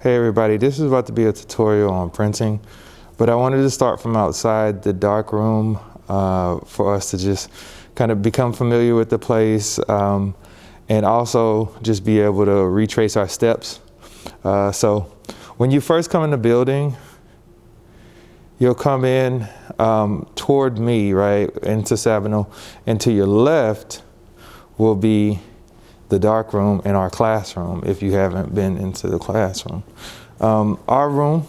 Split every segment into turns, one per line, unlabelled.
Hey everybody, this is about to be a tutorial on printing, but I wanted to start from outside the dark room for us to just kind of become familiar with the place and also just be able to retrace our steps. So when you first come in the building, you'll come in toward me, right, into Sabinal, and to your left will be the dark room in our classroom if you haven't been into the classroom. Our room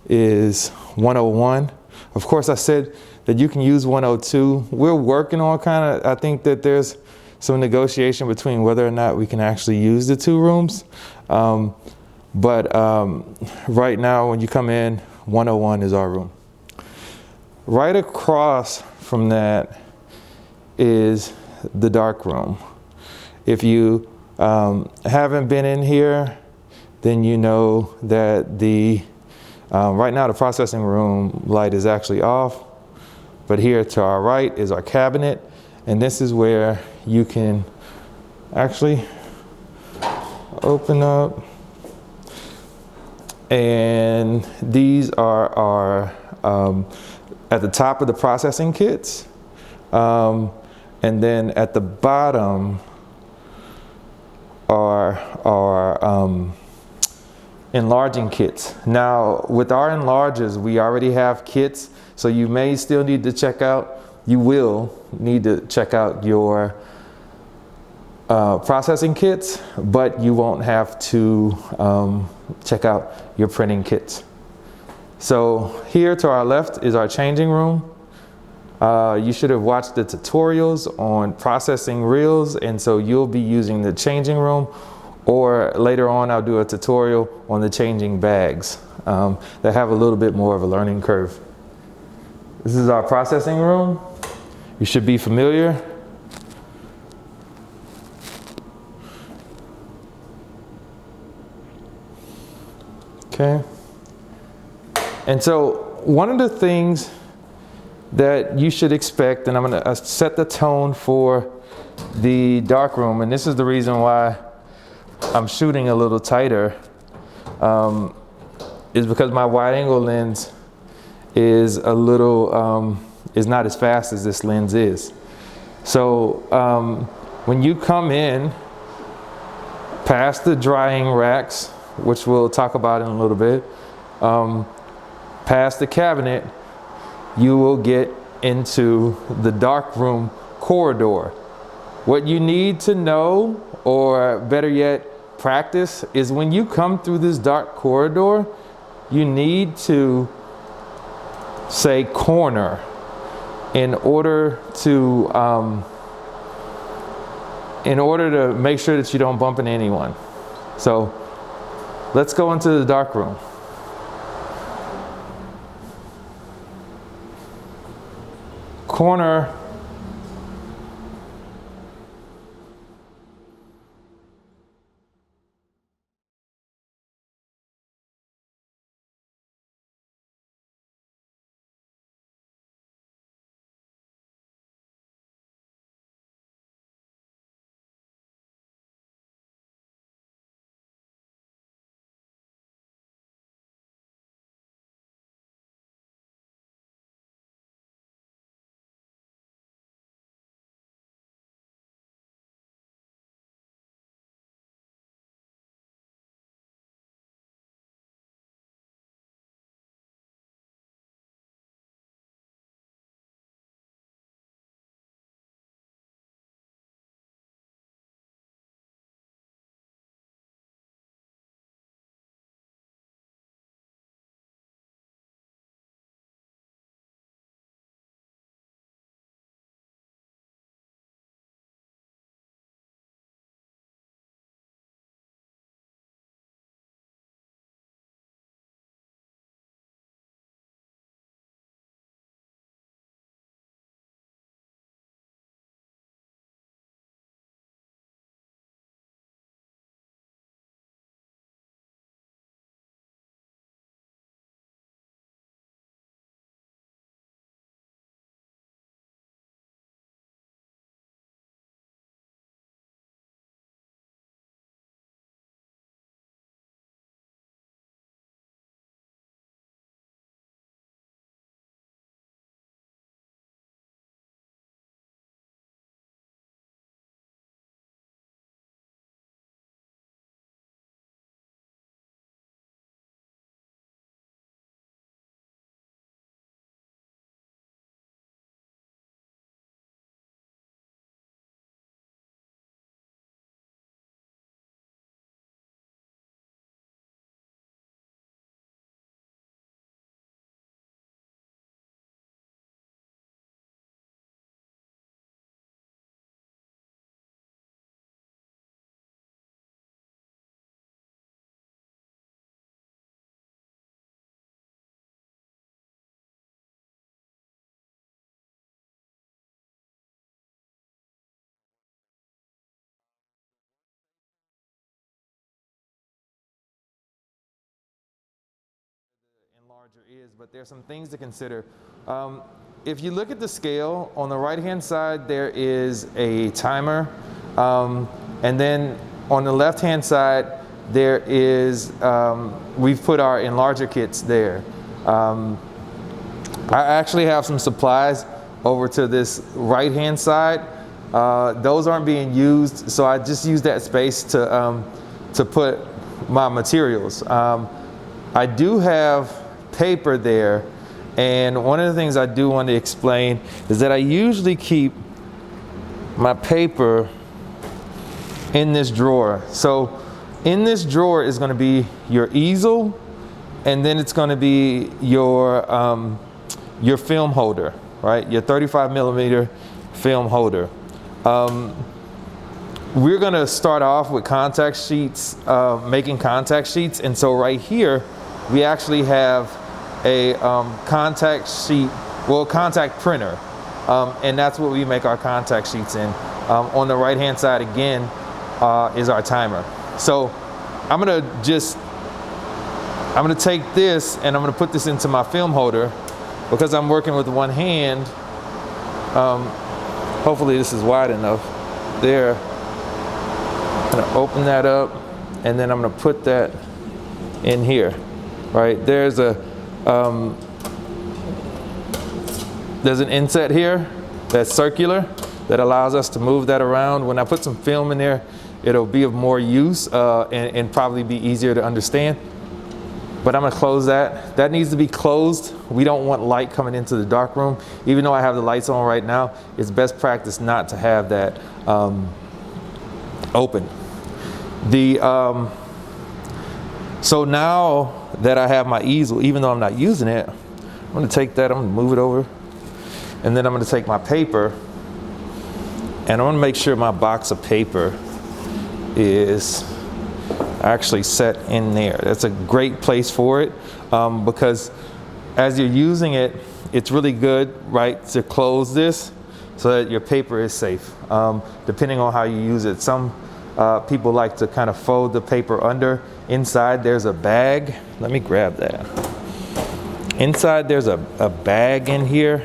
is 101. Of course, I said that you can use 102. We're working on I think that there's some negotiation between whether or not we can actually use the two rooms. But right now, when you come in, 101 is our room. Right across from that is the dark room. If you haven't been in here, then you know that right now the processing room light is actually off, but here to our right is our cabinet, and this is where you can actually open up, and these are our at the top of the processing kits, and then at the bottom are enlarging kits. Now, with our enlargers, we already have kits, so you may still need to check out, you will need to check out your processing kits, but you won't have to check out your printing kits. So here to our left is our changing room. You should have watched the tutorials on processing reels, and so you'll be using the changing room, or later on I'll do a tutorial on the changing bags that have a little bit more of a learning curve. This is our processing room. You should be familiar. Okay. And so one of the things that you should expect, and I'm going to set the tone for the dark room, and this is the reason why I'm shooting a little tighter, is because my wide angle lens is a little, is not as fast as this lens is. So when you come in past the drying racks, which we'll talk about in a little bit, past the cabinet, you will get into the dark room corridor. What you need to know, or better yet, practice, is when you come through this dark corridor, you need to say corner in order to make sure that you don't bump into anyone. So let's go into the dark room. Corner enlarger is, but there's some things to consider. If you look at the scale, on the right-hand side, there is a timer. And then on the left-hand side, there is, we've put our enlarger kits there. I actually have some supplies over to this right-hand side. Those aren't being used, so I just use that space to put my materials. I do have paper there, and one of the things I do want to explain is that I usually keep my paper in this drawer. So in this drawer is going to be your easel, and then it's going to be your film holder, right? Your 35 millimeter film holder. We're going to start off with contact sheets, making contact sheets, and so right here we actually have a contact sheet, well, contact printer, and that's what we make our contact sheets in. On the right hand side again is our timer. So I'm gonna take this and I'm gonna put this into my film holder because I'm working with one hand. Hopefully this is wide enough. There. I'm gonna open that up and then I'm gonna put that in here. Right, there's an inset here that's circular that allows us to move that around. When I put some film in there, it'll be of more use and probably be easier to understand. But I'm gonna close that. That needs to be closed. We don't want light coming into the dark room. Even though I have the lights on right now, it's best practice not to have that open. So now that I have my easel, even though I'm not using it, I'm gonna take that, I'm gonna move it over, and then I'm gonna take my paper, and I'm gonna make sure my box of paper is actually set in there. That's a great place for it because as you're using it, it's really good, right, to close this so that your paper is safe, depending on how you use it. Some people like to kind of fold the paper under. Inside there's a bag. Let me grab that. Inside there's a bag in here.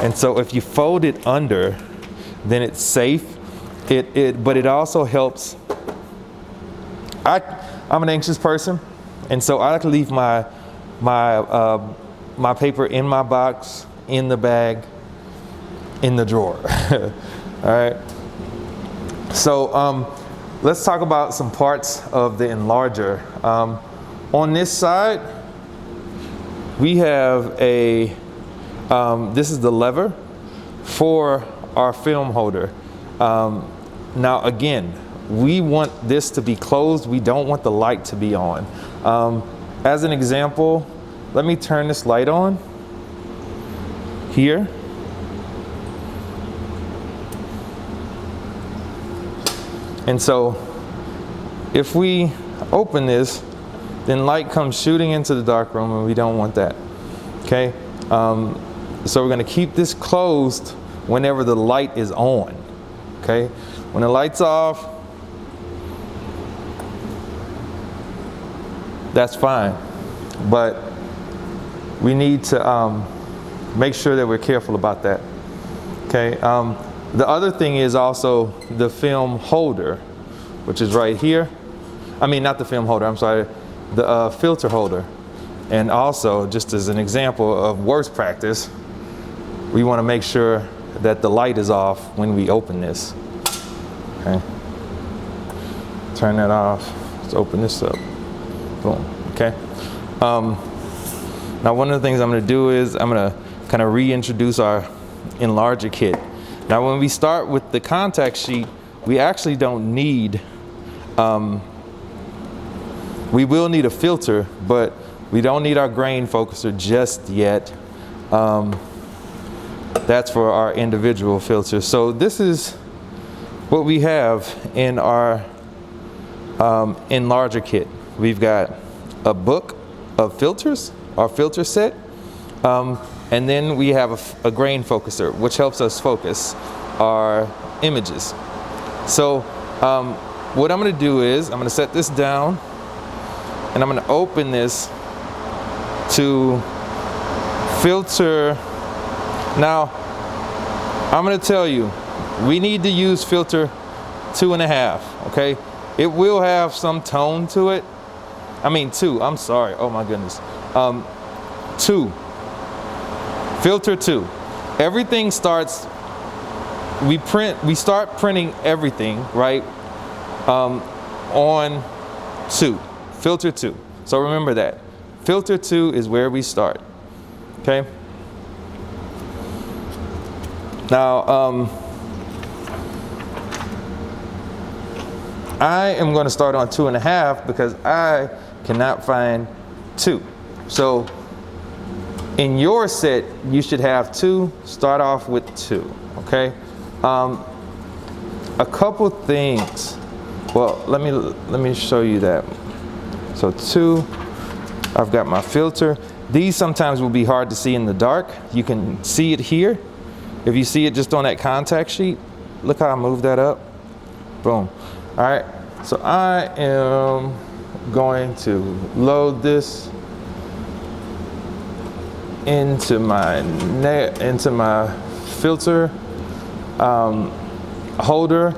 And so if you fold it under, then it's safe. But it also helps. I'm an anxious person, and so I like to leave my paper in my box, in the bag, in the drawer. All right. So let's talk about some parts of the enlarger. On this side, we have this is the lever for our film holder. Now again, we want this to be closed. We don't want the light to be on. As an example, let me turn this light on here. And so if we open this, then light comes shooting into the dark room, and we don't want that. Okay? So we're going to keep this closed whenever the light is on. Okay? When the light's off, that's fine. But we need to make sure that we're careful about that. Okay? The other thing is also the film holder, which is right here. I mean, not the film holder, I'm sorry, the filter holder. And also, just as an example of worst practice, we want to make sure that the light is off when we open this. Okay. Turn that off. Let's open this up. Boom. Okay. Now, one of the things I'm going to do is I'm going to kind of reintroduce our enlarger kit. Now, when we start with the contact sheet, we actually don't need, we will need a filter, but we don't need our grain focuser just yet. That's for our individual filters. So this is what we have in our enlarger kit. We've got a book of filters, our filter set, and then we have a grain focuser, which helps us focus our images. So what I'm going to do is I'm going to set this down, and I'm going to open this to filter. Now, I'm going to tell you, we need to use filter 2.5, okay? It will have some tone to it. I mean 2, I'm sorry, oh my goodness. 2, filter 2. Everything starts, we start printing everything, right, on 2, filter 2. So remember that. Filter 2 is where we start, okay? Now, I am going to start on 2.5 because I cannot find 2. So in your set, you should have 2. Start off with 2. Okay. A couple things. Well, let me show you that. So 2. I've got my filter. These sometimes will be hard to see in the dark. You can see it here. If you see it just on that contact sheet, look how I moved that up. Boom. All right. So I am going to load this into my filter holder.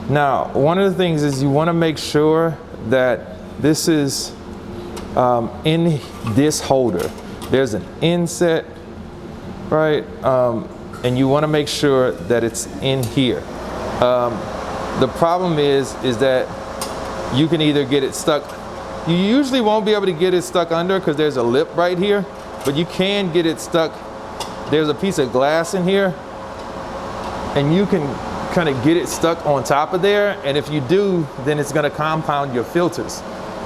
Now, one of the things is you want to make sure that this is in this holder. There's an inset, right? And you want to make sure that it's in here. The problem is that you can either get it stuck. You usually won't be able to get it stuck under because there's a lip right here, but you can get it stuck. There's a piece of glass in here, and you can kind of get it stuck on top of there. And if you do, then it's going to compound your filters,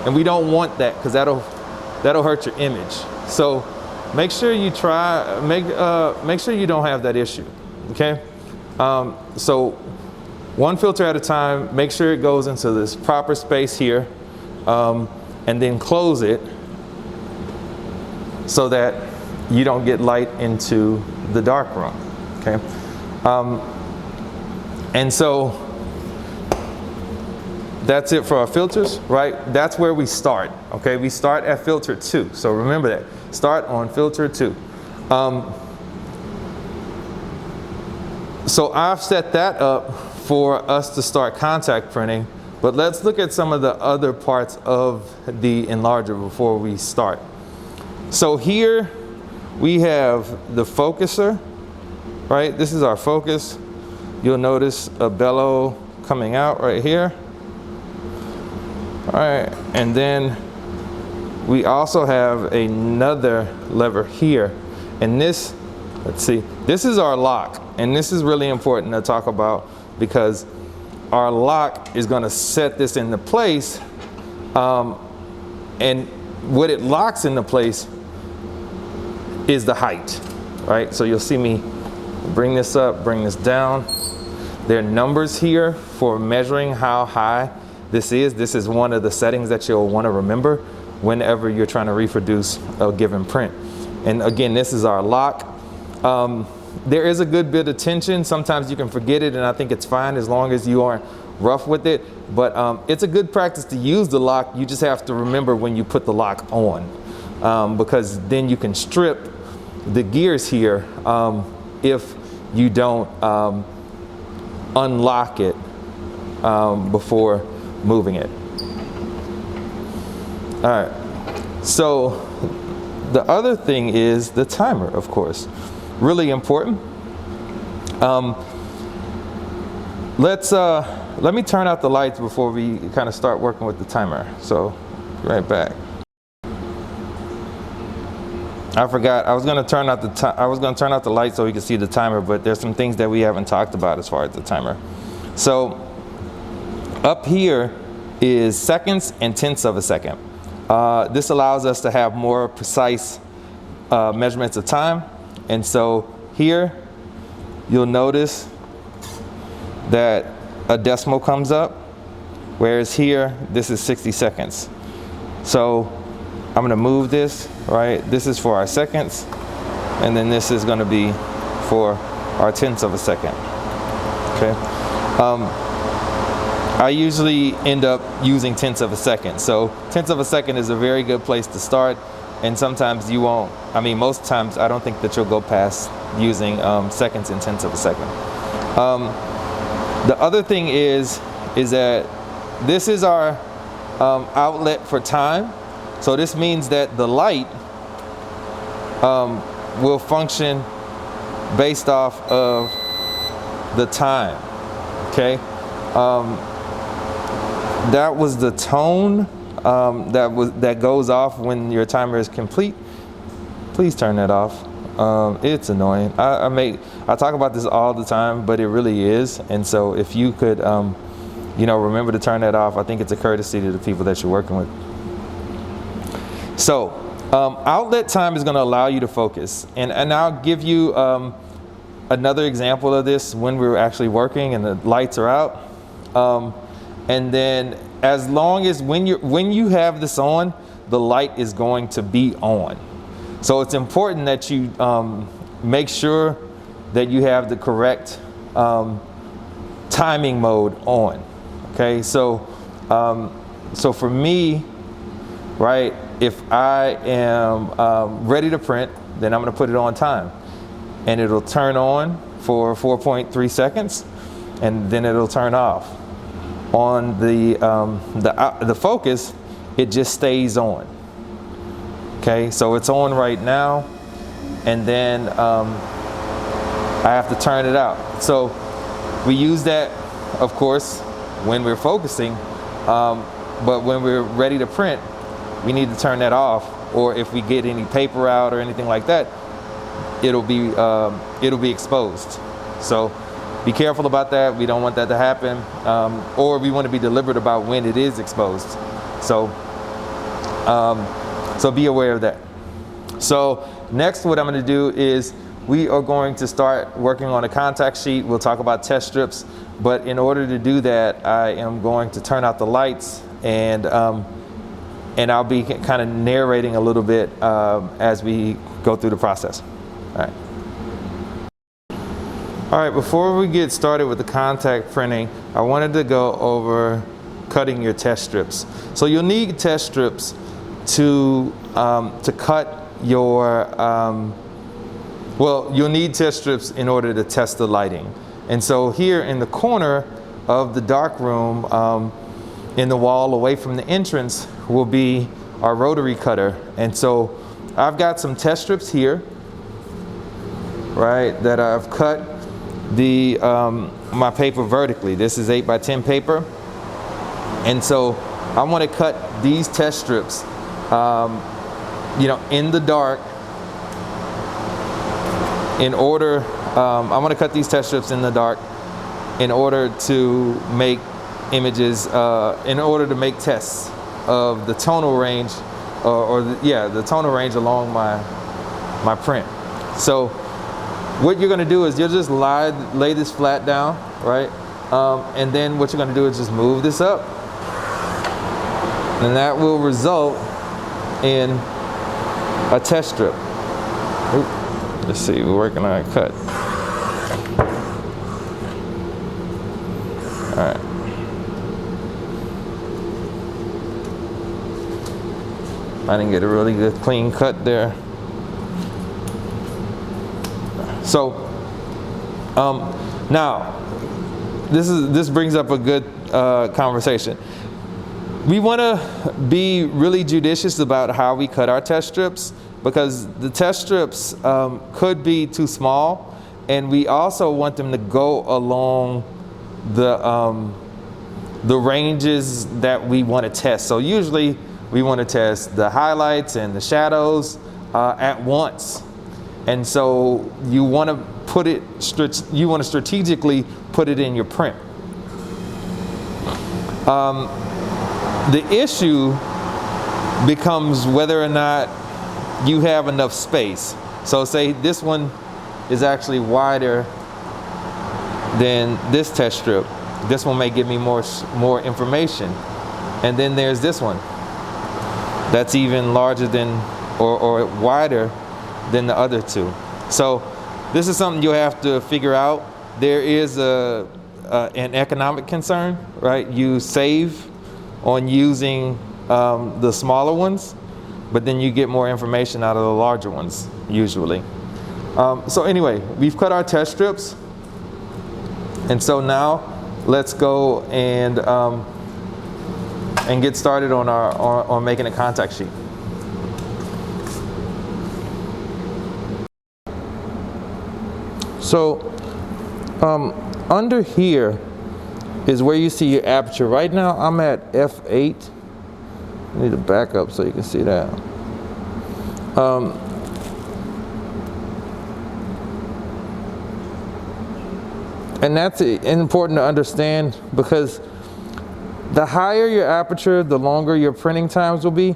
and we don't want that because that'll hurt your image. So make sure you make sure you don't have that issue. Okay. So one filter at a time. Make sure it goes into this proper space here, and then close it so that you don't get light into the dark room. Okay. And so that's it for our filters, right? That's where we start. Okay, we start at filter 2. So remember that. Start on filter 2. So I've set that up for us to start contact printing, but let's look at some of the other parts of the enlarger before we start. So here we have the focuser, right? This is our focus. You'll notice a bellow coming out right here. All right, and then we also have another lever here, and this, let's see, this is our lock, and this is really important to talk about because our lock is going to set this into place, and what it locks into place is the height, right? So you'll see me bring this up, bring this down. There are numbers here for measuring how high this is. This is one of the settings that you'll want to remember whenever you're trying to reproduce a given print. And again, this is our lock. There is a good bit of tension. Sometimes you can forget it, and I think it's fine as long as you aren't rough with it. But it's a good practice to use the lock. You just have to remember when you put the lock on, because then you can strip the gears here if you don't unlock it before moving it. All right, so the other thing is the timer, of course. Really important. Let me turn out the lights before we kind of start working with the timer. So, right back. I forgot. I was going to turn out the light so we could see the timer, but there's some things that we haven't talked about as far as the timer. So, up here is seconds and tenths of a second. This allows us to have more precise measurements of time. And so here, you'll notice that a decimal comes up, whereas here, this is 60 seconds. So I'm going to move this, right? This is for our seconds, and then this is going to be for our tenths of a second. Okay. I usually end up using tenths of a second. So tenths of a second is a very good place to start. and sometimes you won't. I mean, most times I don't think that you'll go past using seconds and tenths of a second. The other thing is that this is our outlet for time. So this means that the light will function based off of the time. Okay, that was the tone that goes off when your timer is complete. Please turn that off. It's annoying. I talk about this all the time, but it really is. And so if you could, remember to turn that off, I think it's a courtesy to the people that you're working with. So outlet time is going to allow you to focus, and I'll give you another example of this when we're actually working and the lights are out. And then as long as when you have this on, the light is going to be on. So it's important that you make sure that you have the correct timing mode on. Okay, so for me, right, if I am ready to print, then I'm going to put it on time, and it'll turn on for 4.3 seconds, and then it'll turn off. On the focus, it just stays on. Okay, so it's on right now, and then I have to turn it out. So we use that, of course, when we're focusing, but when we're ready to print, we need to turn that off. Or if we get any paper out or anything like that, it'll be exposed. So be careful about that. We don't want that to happen, or we want to be deliberate about when it is exposed. So be aware of that. So next, what I'm going to do is we are going to start working on a contact sheet. We'll talk about test strips, but in order to do that, I am going to turn out the lights, and I'll be kind of narrating a little bit as we go through the process. All right, before we get started with the contact printing, I wanted to go over cutting your test strips. So you'll need test strips to cut your, you'll need test strips in order to test the lighting. And so here in the corner of the dark room, in the wall away from the entrance, will be our rotary cutter. And so I've got some test strips here, right, that I've cut my paper vertically. This is 8x10 paper, and so I want to cut these test strips in the dark in order I want to cut these test strips in the dark in order to make images, in order to make tests of the tonal range the tonal range along my print. So what you're going to do is you'll just lay this flat down, right? And then what you're going to do is just move this up, and that will result in a test strip. Let's see, we're working on a cut. All right. I didn't get a really good clean cut there. So now this brings up a good conversation. We want to be really judicious about how we cut our test strips, because the test strips could be too small, and we also want them to go along the ranges that we want to test. So usually we want to test the highlights and the shadows at once. And so you want to strategically put it in your print. The issue becomes whether or not you have enough space. So say this one is actually wider than this test strip. This one may give me more information. And then there's this one that's even larger than or wider than the other two. So this is something you'll have to figure out. There is an economic concern, right? You save on using the smaller ones, but then you get more information out of the larger ones usually. So anyway, we've cut our test strips, and so now let's go and get started on making a contact sheet. So under here is where you see your aperture. Right now I'm at f8. I need to back up so you can see that. And that's important to understand, because the higher your aperture, the longer your printing times will be.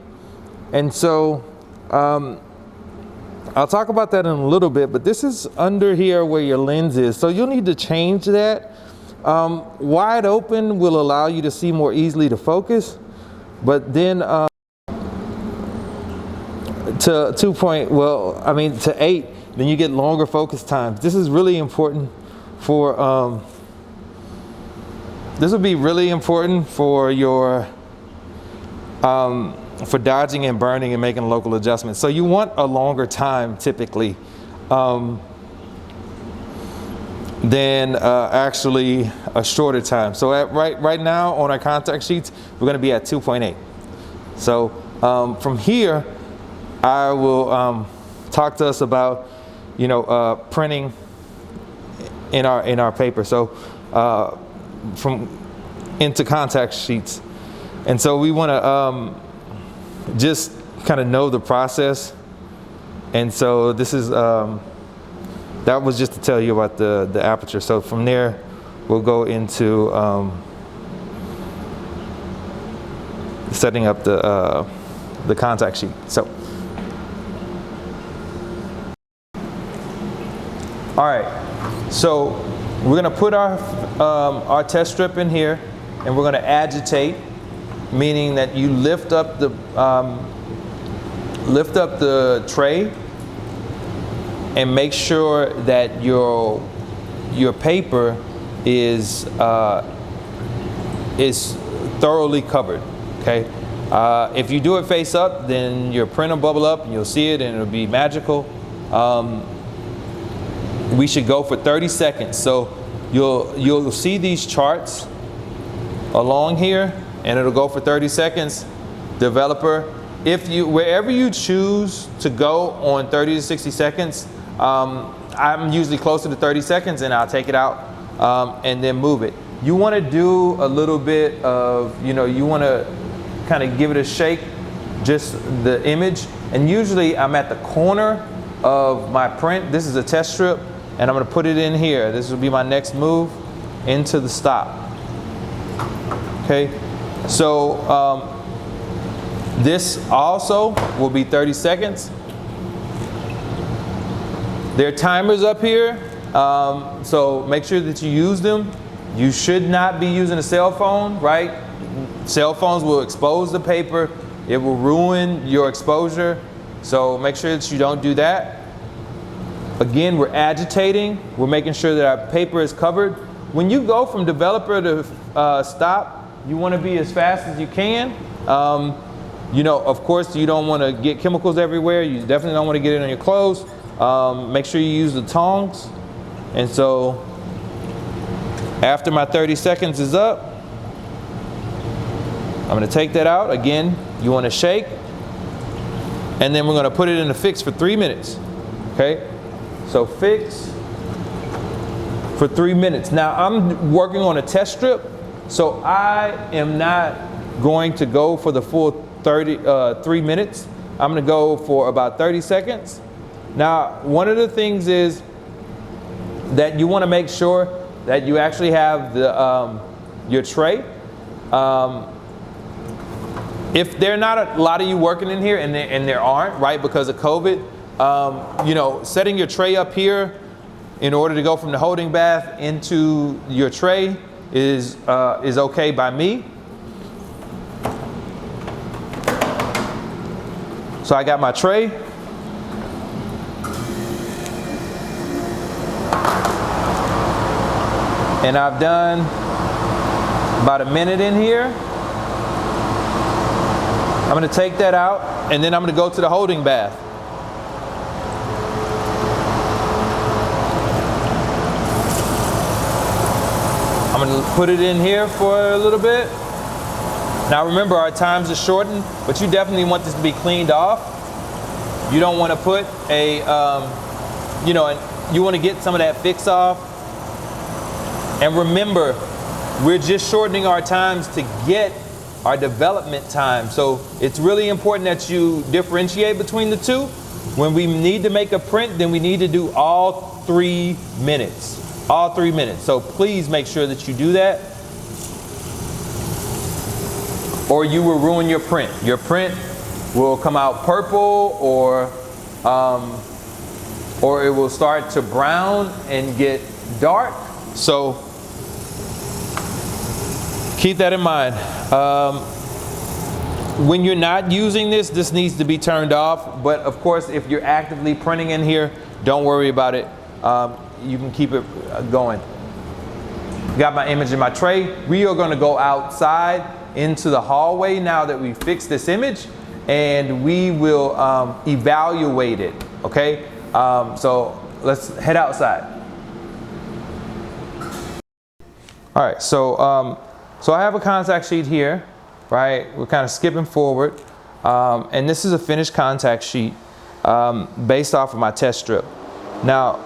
And so I'll talk about that in a little bit, but this is under here where your lens is. So you'll need to change that. Wide open will allow you to see more easily to focus, but then to 8, then you get longer focus times. This is really important for this will be really important for your for dodging and burning and making local adjustments. So you want a longer time typically than actually a shorter time. So right now on our contact sheets, we're going to be at 2.8. So from here, I will talk to us about, you know, printing in our paper. So from into contact sheets, and so we want to just kind of know the process. And so this is that was just to tell you about the aperture. So from there, we'll go into setting up the contact sheet. So. All right, so we're gonna put our test strip in here, and we're gonna agitate, meaning that you lift up the tray and make sure that your paper is thoroughly covered. Okay, if you do it face up, then your print will bubble up and you'll see it, and it'll be magical. We should go for 30 seconds. So you'll see these charts along here, and it'll go for 30 seconds. Developer, wherever you choose to go on 30 to 60 seconds, I'm usually closer to 30 seconds, and I'll take it out and then move it. You want to do a little bit of, you want to kind of give it a shake, just the image. And usually I'm at the corner of my print. This is a test strip, and I'm going to put it in here. This will be my next move into the stop. Okay, so this also will be 30 seconds. There are timers up here, so make sure that you use them. You should not be using a cell phone, right? Cell phones will expose the paper. It will ruin your exposure. So make sure that you don't do that. Again, we're agitating. We're making sure that our paper is covered. When you go from developer to stop, you want to be as fast as you can. Of course, you don't want to get chemicals everywhere. You definitely don't want to get it on your clothes. Make sure you use the tongs. And so after my 30 seconds is up, I'm going to take that out. Again, you want to shake. And then we're going to put it in a fix for 3 minutes. Okay? So fix for 3 minutes. Now I'm working on a test strip, so I am not going to go for the full 3 minutes. I'm going to go for about 30 seconds. Now, one of the things is that you want to make sure that you actually have your tray. If there are not a lot of you working in here, and there aren't, right, because of COVID, setting your tray up here in order to go from the holding bath into your tray is okay by me. So I got my tray. And I've done about a minute in here. I'm going to take that out, and then I'm going to go to the holding bath. I'm going to put it in here for a little bit. Now remember, our times are shortened, but you definitely want this to be cleaned off. You don't want to put a, you want to get some of that fix off. And remember, we're just shortening our times to get our development time. So it's really important that you differentiate between the two. When we need to make a print, then we need to do all 3 minutes. All 3 minutes. So please make sure that you do that, or you will ruin your print. Your print will come out purple, or it will start to brown and get dark. So keep that in mind. When you're not using this, this needs to be turned off. But of course, if you're actively printing in here, don't worry about it. You can keep it going. Got my image in my tray. We are going to go outside into the hallway now that we fixed this image, and we will evaluate it. Okay, so let's head outside. All right, so so I have a contact sheet here, right? We're kind of skipping forward, and this is a finished contact sheet based off of my test strip. Now,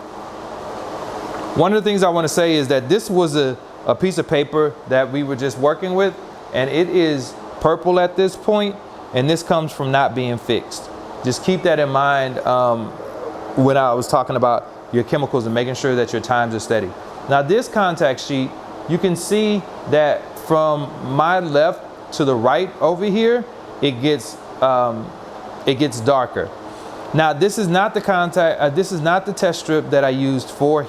one of the things I want to say is that this was a piece of paper that we were just working with, and it is purple at this point, and this comes from not being fixed. Just keep that in mind when I was talking about your chemicals and making sure that your times are steady. Now this contact sheet, you can see that from my left to the right over here, it gets darker. Now this is not the this is not the test strip that I used for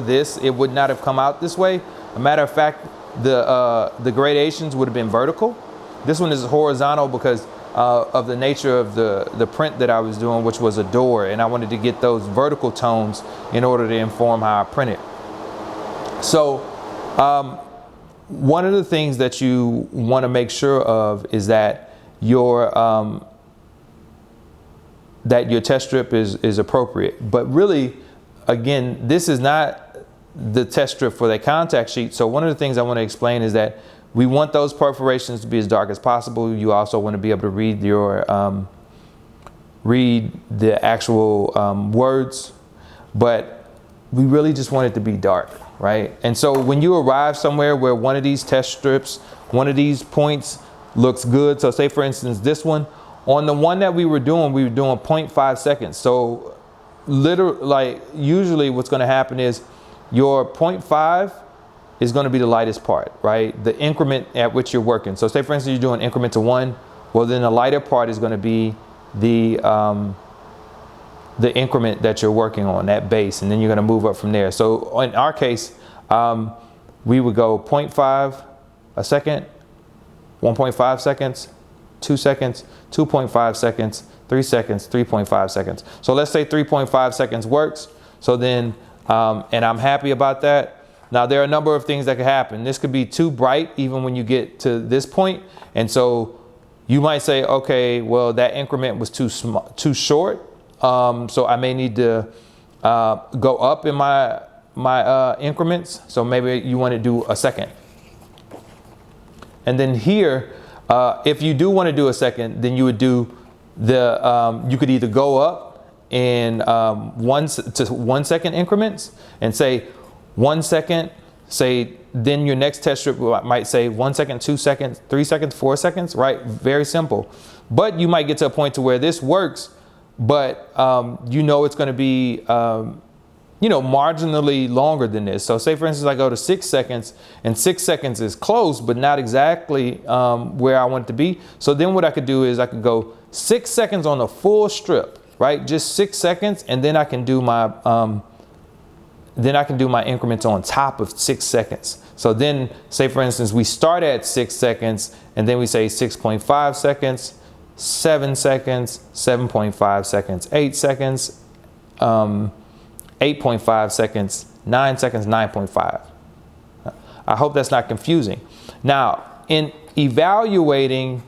this. It would not have come out this way. A matter of fact, the gradations would have been vertical. This one is horizontal because of the nature of the print that I was doing, which was a door, and I wanted to get those vertical tones in order to inform how I print it. So one of the things that you want to make sure of is that your test strip is appropriate. But really, again, this is not the test strip for that contact sheet. So one of the things I want to explain is that we want those perforations to be as dark as possible. You also want to be able to read read the actual words, but we really just want it to be dark, right? And so when you arrive somewhere where one of these test strips, one of these points looks good, so say for instance this one, on the one that we were doing 0.5 seconds. So literally, like, usually what's going to happen is your 0.5 is going to be the lightest part, right? The increment at which you're working. So say for instance you're doing increment to 1, well then the lighter part is going to be the increment that you're working on, that base, and then you're going to move up from there. So in our case, we would go 0.5 a second, 1.5 seconds, 2 seconds, 2.5 seconds, 3 seconds, 3.5 seconds. So let's say 3.5 seconds works. So then, and I'm happy about that. Now there are a number of things that could happen. This could be too bright even when you get to this point. And so you might say, okay, well that increment was too short. So I may need to go up in my increments. So maybe you want to do a second. And then here, if you do want to do a second, then you would do you could either go up in 1 second increments and say 1 second, then your next test strip might say 1 second, 2 seconds, 3 seconds, 4 seconds, right? Very simple. But you might get to a point to where this works, but you know it's going to be marginally longer than this. So say for instance I go to 6 seconds, and 6 seconds is close but not exactly where I want it to be. So then what I could do is I could go 6 seconds on the full strip, right? Just 6 seconds, and then I can do my increments on top of 6 seconds. So then say for instance we start at 6 seconds, and then we say 6.5 seconds, 7 seconds, 7.5 seconds, 8 seconds, 8.5 seconds, 9 seconds, 9.5. I hope that's not confusing. Now, in evaluating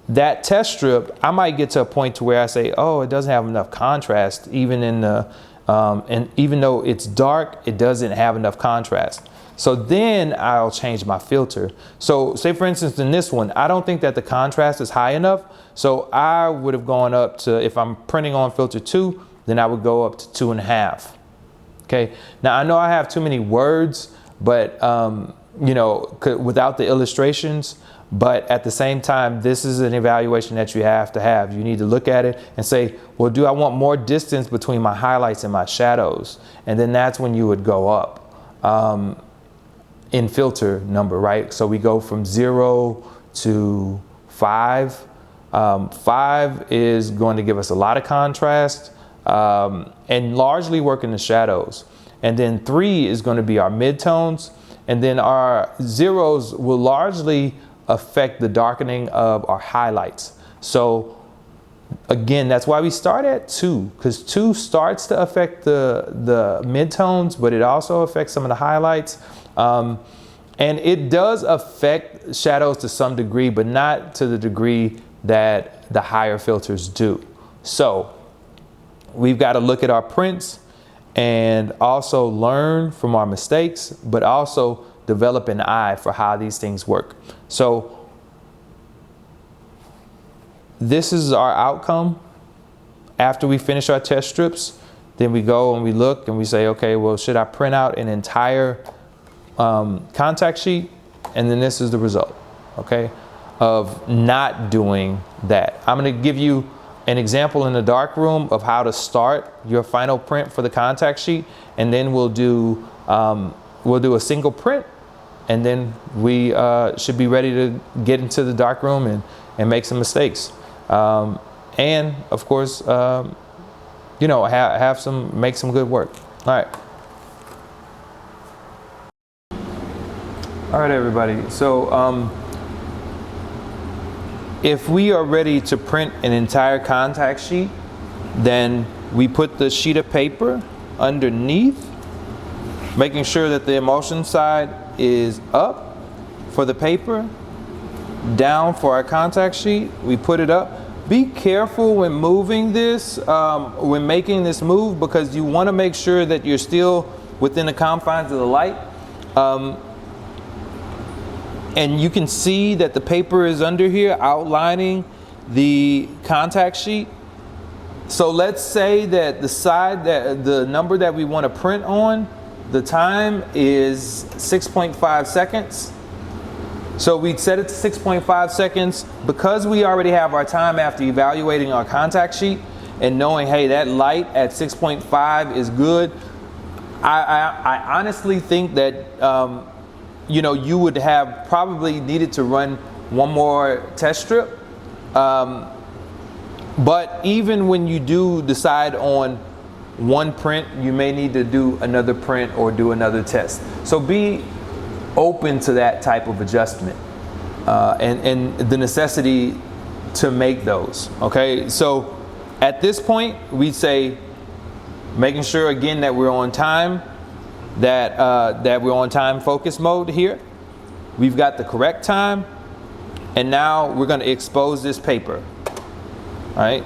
that test strip, I might get to a point to where I say, oh, it doesn't have enough contrast, even in the, and even though it's dark, it doesn't have enough contrast. So then I'll change my filter. So say for instance, in this one, I don't think that the contrast is high enough. So I would have gone up to, if I'm printing on filter 2, then I would go up to 2.5. Okay. Now I know I have too many words, but you know, without the illustrations, but at the same time, this is an evaluation that you have to have. You need to look at it and say, well, do I want more distance between my highlights and my shadows? And then that's when you would go up in filter number, right? So we go from 0 to 5. 5 is going to give us a lot of contrast and largely work in the shadows. And then 3 is going to be our midtones. And then our zeros will largely affect the darkening of our highlights. So again, that's why we start at 2, because 2 starts to affect the midtones, but it also affects some of the highlights. And it does affect shadows to some degree, but not to the degree that the higher filters do. So we've got to look at our prints and also learn from our mistakes, but also develop an eye for how these things work. So this is our outcome after we finish our test strips. Then we go and we look and we say, okay, well, should I print out an entire contact sheet? And then this is the result, okay, of not doing that. I'm going to give you an example in the darkroom of how to start your final print for the contact sheet, and then we'll do a single print, and then we should be ready to get into the darkroom and make some mistakes, and of course, you know, make some good work. All right, everybody. So if we are ready to print an entire contact sheet, then we put the sheet of paper underneath, making sure that the emulsion side is up for the paper, down for our contact sheet. We put it up. Be careful when moving this, when making this move, because you want to make sure that you're still within the confines of the light. And you can see that the paper is under here outlining the contact sheet. So let's say that the side, that the number that we want to print on, the time is 6.5 seconds. So we'd set it to 6.5 seconds because we already have our time after evaluating our contact sheet and knowing, hey, that light at 6.5 is good. I honestly think that you know, you would have probably needed to run one more test strip. But even when you do decide on one print, you may need to do another print or do another test. So be open to that type of adjustment and the necessity to make those. Okay, so at this point, we say, making sure again that we're on time, that we're on time focus mode here. We've got the correct time, and now we're going to expose this paper. All right.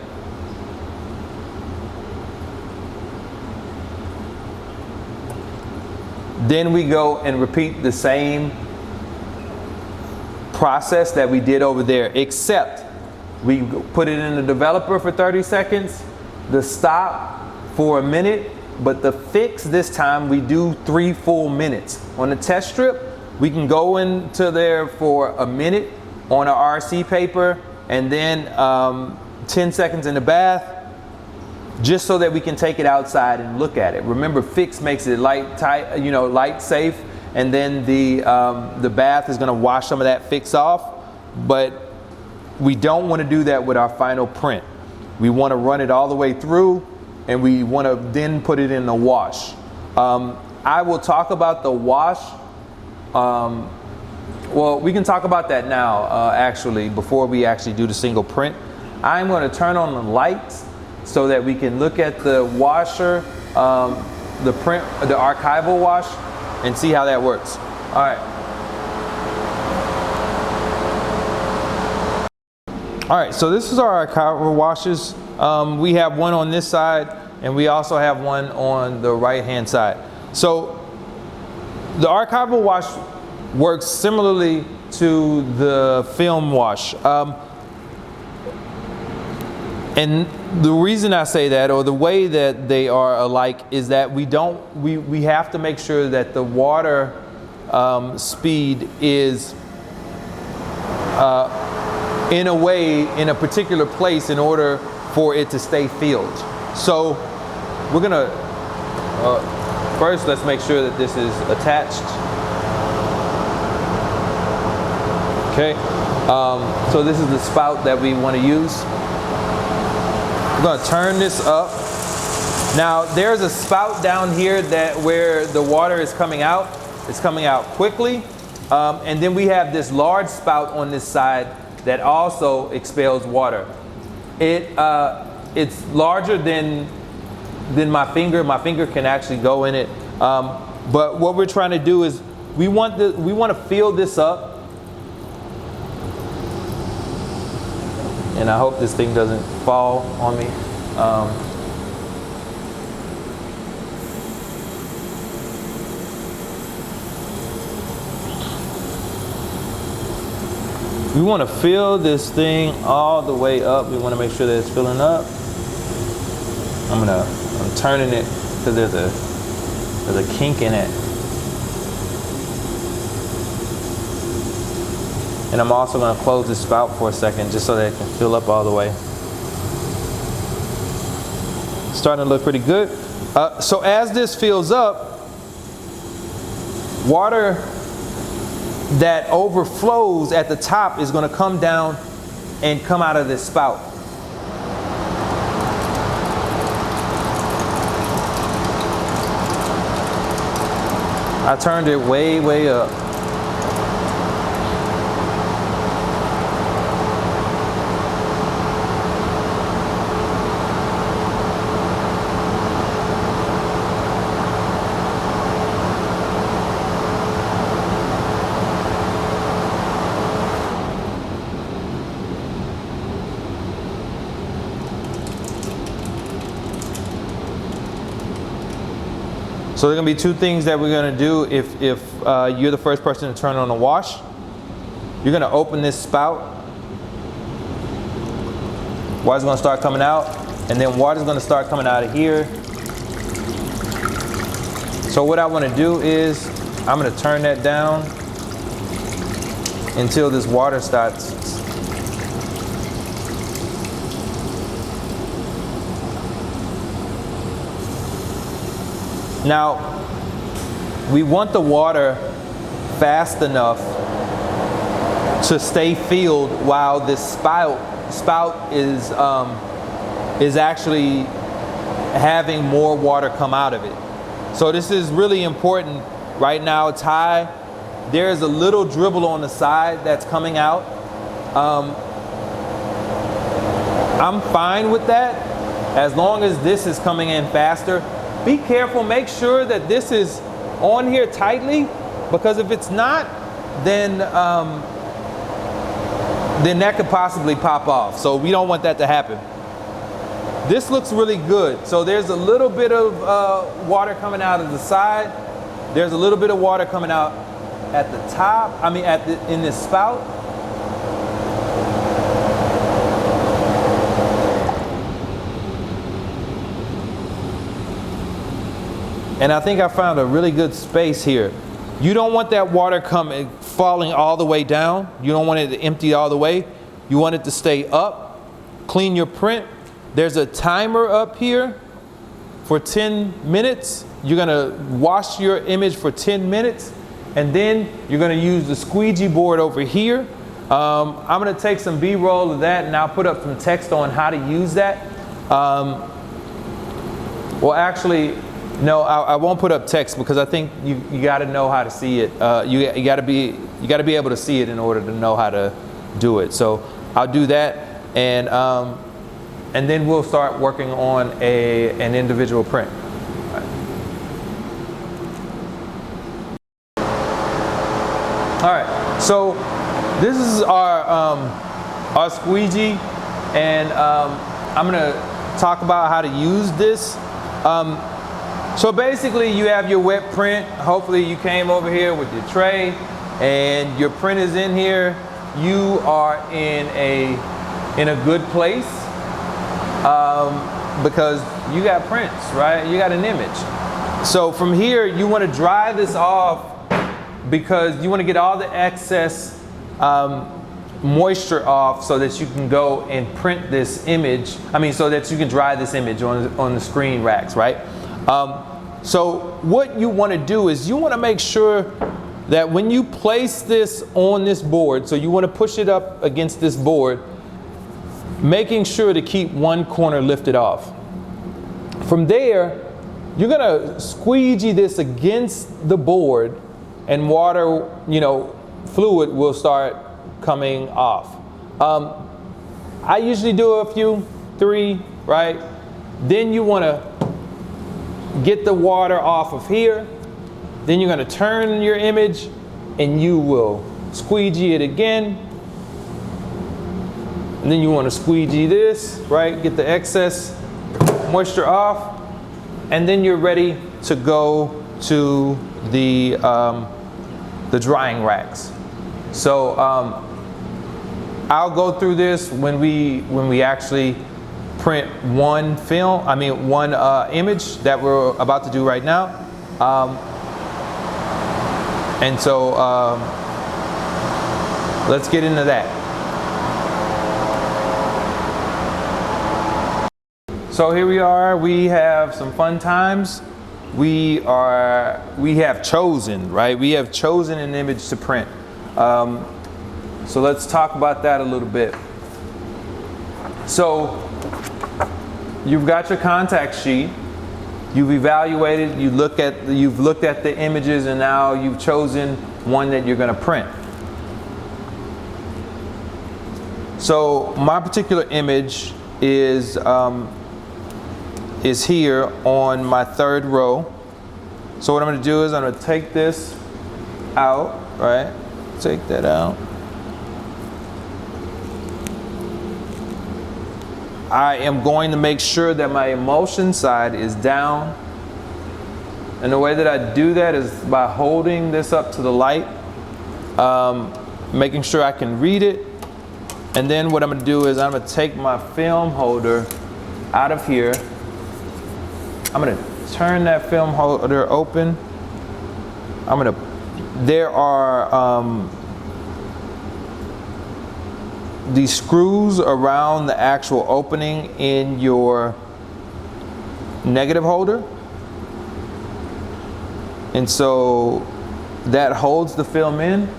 Then we go and repeat the same process that we did over there, except we put it in the developer for 30 seconds, the stop for a minute, but the fix this time we do 3 full minutes. On the test strip, we can go into there for a minute on our RC paper and then 10 seconds in the bath, just so that we can take it outside and look at it. Remember, fix makes it light tight, you know, light safe, and then the bath is going to wash some of that fix off. But we don't want to do that with our final print. We want to run it all the way through, and we want to then put it in the wash. I will talk about the wash. Well, we can talk about that now, actually, before we actually do the single print. I'm going to turn on the lights so that we can look at the washer, the archival wash, and see how that works. All All right, so this is our archival washes. We have one on this side, and we also have one on the right-hand side. So the archival wash works similarly to the film wash. And the reason I say that, or the way that they are alike, is that we have to make sure that the water speed is in a way, in a particular place in order for it to stay filled. So we're gonna, first let's make sure that this is attached. Okay, so this is the spout that we want to use. We're going to turn this up. Now there's a spout down here where the water is coming out. It's coming out quickly. And then we have this large spout on this side that also expels water. It's larger than my finger. My finger can actually go in it. But what we're trying to do is we want to fill this up. And I hope this thing doesn't fall on me. We want to fill this thing all the way up. We want to make sure that it's filling up. I'm turning it because there's a kink in it. And I'm also going to close this spout for a second just so that it can fill up all the way. Starting to look pretty good. So as this fills up, water that overflows at the top is going to come down and come out of this spout. I turned it way, way up. So there are going to be two things that we're going to do if you're the first person to turn on the wash. You're going to open this spout. Water's going to start coming out, and then water's going to start coming out of here. So what I want to do is I'm going to turn that down until this water starts. Now, we want the water fast enough to stay filled while this spout is actually having more water come out of it. So this is really important. Right now it's high. There's a little dribble on the side that's coming out. I'm fine with that as long as this is coming in faster. Be careful, make sure that this is on here tightly, because if it's not, then that could possibly pop off. So we don't want that to happen. This looks really good. So there's a little bit of water coming out of the side. There's a little bit of water coming out at the top, in this spout. And I think I found a really good space here. You don't want that water falling all the way down. You don't want it to empty all the way. You want it to stay up. Clean your print. There's a timer up here for 10 minutes. You're gonna wash your image for 10 minutes, and then you're gonna use the squeegee board over here. I'm gonna take some B-roll of that, and I'll put up some text on how to use that. Well, actually, no, I won't put up text, because I think you got to know how to see it. You got to be able to see it in order to know how to do it. So I'll do that, and then we'll start working on an individual print. All right. So this is our our squeegee, and I'm gonna talk about how to use this. So basically you have your wet print. Hopefully you came over here with your tray and your print is in here. You are in a good place because you got prints, right? You got an image. So from here you want to dry this off because you want to get all the excess moisture off so that you can go and print this image. So that you can dry this image on the screen racks, right? So what you want to do is you want to make sure that when you place this on this board, so you want to push it up against this board, making sure to keep one corner lifted off. From there, you're going to squeegee this against the board and water, fluid will start coming off. I usually do a few, 3, right? Then you want to get the water off of here. Then you're going to turn your image and you will squeegee it again. And then you want to squeegee this, right? Get the excess moisture off. And then you're ready to go to the drying racks. So I'll go through this when we actually print one image that we're about to do right now. And so let's get into that. So here we are. We have some fun times. We have chosen, right? We have chosen an image to print. So let's talk about that a little bit. So you've got your contact sheet. You've evaluated, you've looked at the images, and now you've chosen one that you're going to print. So my particular image is here on my 3rd row. So what I'm going to do is I'm going to take this out, right? Take that out. I am going to make sure that my emulsion side is down. And the way that I do that is by holding this up to the light, making sure I can read it. And then what I'm going to do is I'm going to take my film holder out of here. I'm going to turn that film holder open. There are these screws around the actual opening in your negative holder, and so that holds the film in,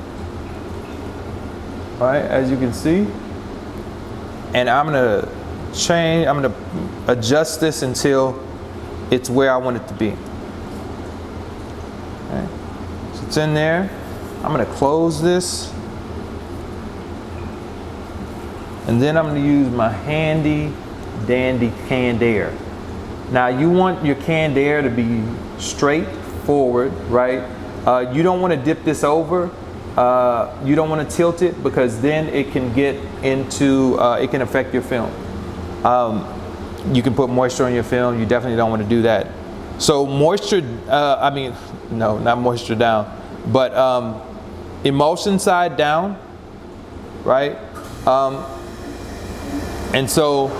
right, as you can see. And I'm gonna adjust this until it's where I want it to be. Okay. So it's in there. I'm gonna close this. And then I'm going to use my handy dandy canned air. Now you want your canned air to be straight forward, right? You don't want to dip this over. You don't want to tilt it because then it can get into, it can affect your film. You can put moisture on your film. You definitely don't want to do that. So moisture, no, not moisture down, but emulsion side down, right? And so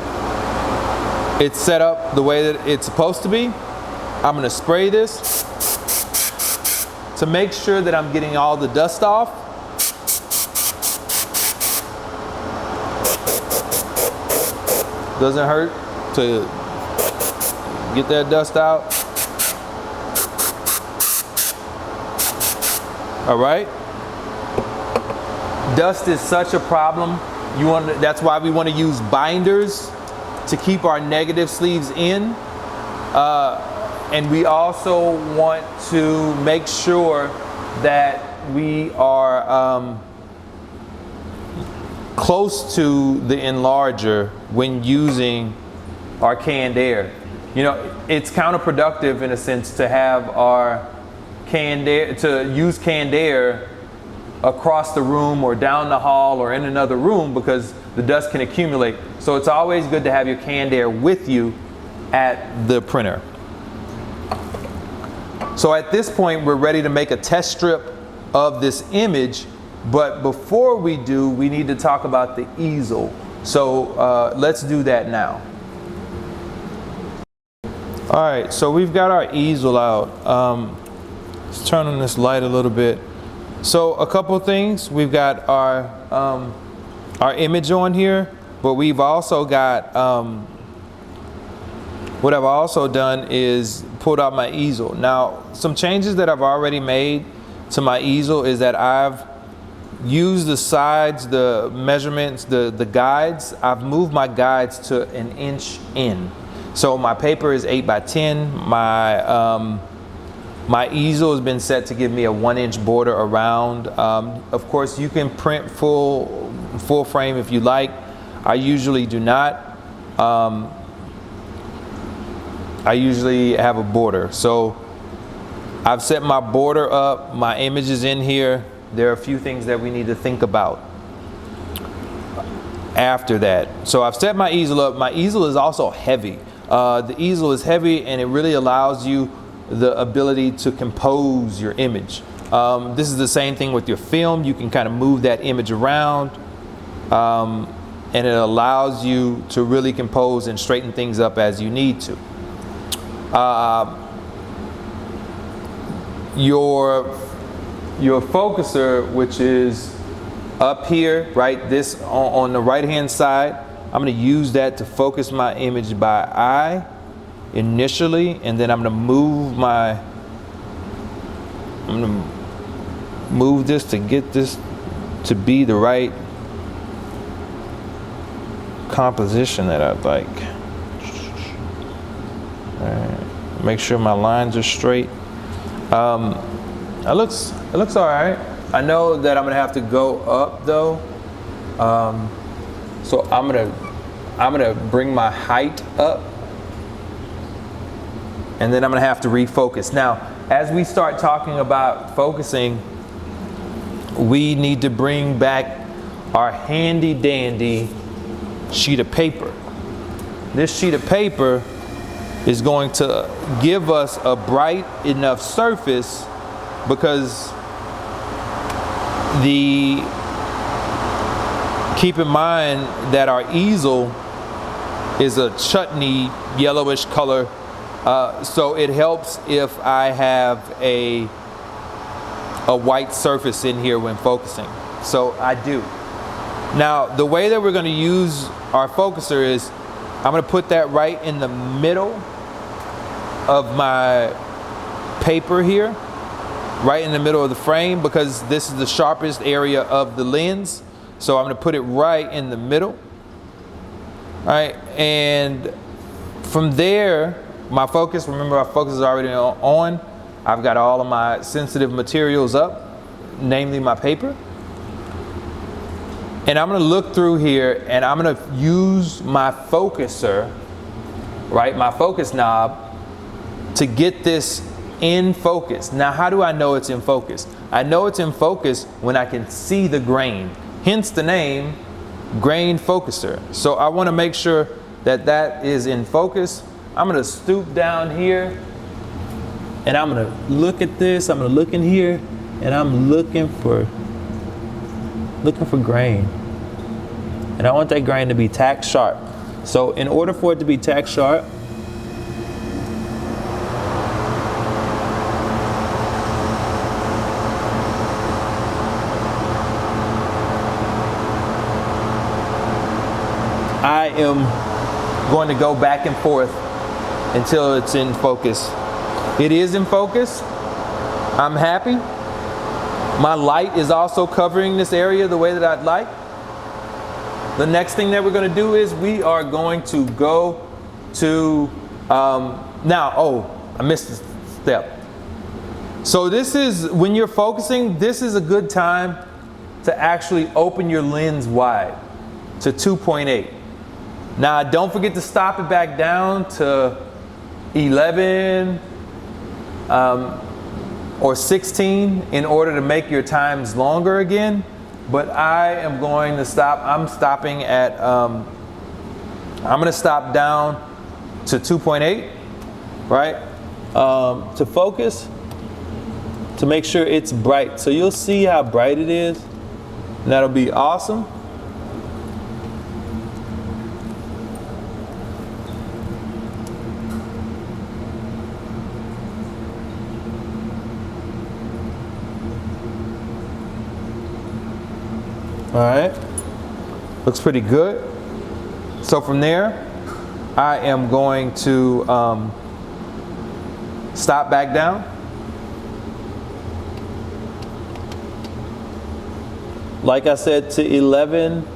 it's set up the way that it's supposed to be. I'm going to spray this to make sure that I'm getting all the dust off. Doesn't hurt to get that dust out. All right. Dust is such a problem. That's why we want to use binders to keep our negative sleeves in. And we also want to make sure that we are close to the enlarger when using our canned air. It's counterproductive in a sense to have our canned air, to use canned air across the room or down the hall or in another room, because the dust can accumulate. So it's always good to have your canned air with you at the printer. So at this point, we're ready to make a test strip of this image. But before we do, we need to talk about the easel. So let's do that now. All right, so we've got our easel out. Let's turn on this light a little bit. So a couple of things. We've got our image on here, but we've also got, what I've also done is pulled out my easel. Now, some changes that I've already made to my easel is that I've used the sides, the measurements, the guides. I've moved my guides to 1 inch in. So my paper is 8 by 10. My easel has been set to give me a 1 inch border around. Of course, you can print full frame if you like. I usually do not. I usually have a border. So I've set my border up, my image is in here. There are a few things that we need to think about after that. So I've set my easel up. My easel is also heavy. The easel is heavy, and it really allows you the ability to compose your image. This is the same thing with your film. You can kind of move that image around, and it allows you to really compose and straighten things up as you need to. Your focuser, which is up here, right, this on the right hand side, I'm going to use that to focus my image by eye initially, and then I'm going to move this to get this to be the right composition that I'd like. All right. Make sure my lines are straight. It looks all right. I know that I'm gonna have to go up though. So I'm gonna bring my height up, and then I'm gonna have to refocus. Now, as we start talking about focusing, we need to bring back our handy dandy sheet of paper. This sheet of paper is going to give us a bright enough surface, because keep in mind that our easel is a chutney yellowish color, so it helps if I have a white surface in here when focusing. So I do. Now, the way that we're going to use our focuser is I'm going to put that right in the middle of my paper here, right in the middle of the frame, because this is the sharpest area of the lens. So I'm going to put it right in the middle. All right, and from there, my focus, remember our focus is already on. I've got all of my sensitive materials up, namely my paper. And I'm going to look through here, and I'm going to use my focuser, right, my focus knob, to get this in focus. Now, how do I know it's in focus? I know it's in focus when I can see the grain, hence the name grain focuser. So I want to make sure that that is in focus. I'm going to stoop down here, and I'm going to look at this. I'm going to look in here, and I'm looking for grain. And I want that grain to be tack sharp. So in order for it to be tack sharp, I am going to go back and forth until it's in focus. It is in focus. I'm happy. My light is also covering this area the way that I'd like. The next thing that we're going to do is we are going to go to, I missed a step. So this is, when you're focusing, this is a good time to actually open your lens wide to 2.8. Now, don't forget to stop it back down to 11. or 16 in order to make your times longer again. But I am going to stop. I'm stopping at, I'm going to stop down to 2.8, right? To focus, to make sure it's bright. So you'll see how bright it is. And that'll be awesome. All right, looks pretty good. So from there, I am going to stop back down. Like I said, to 11,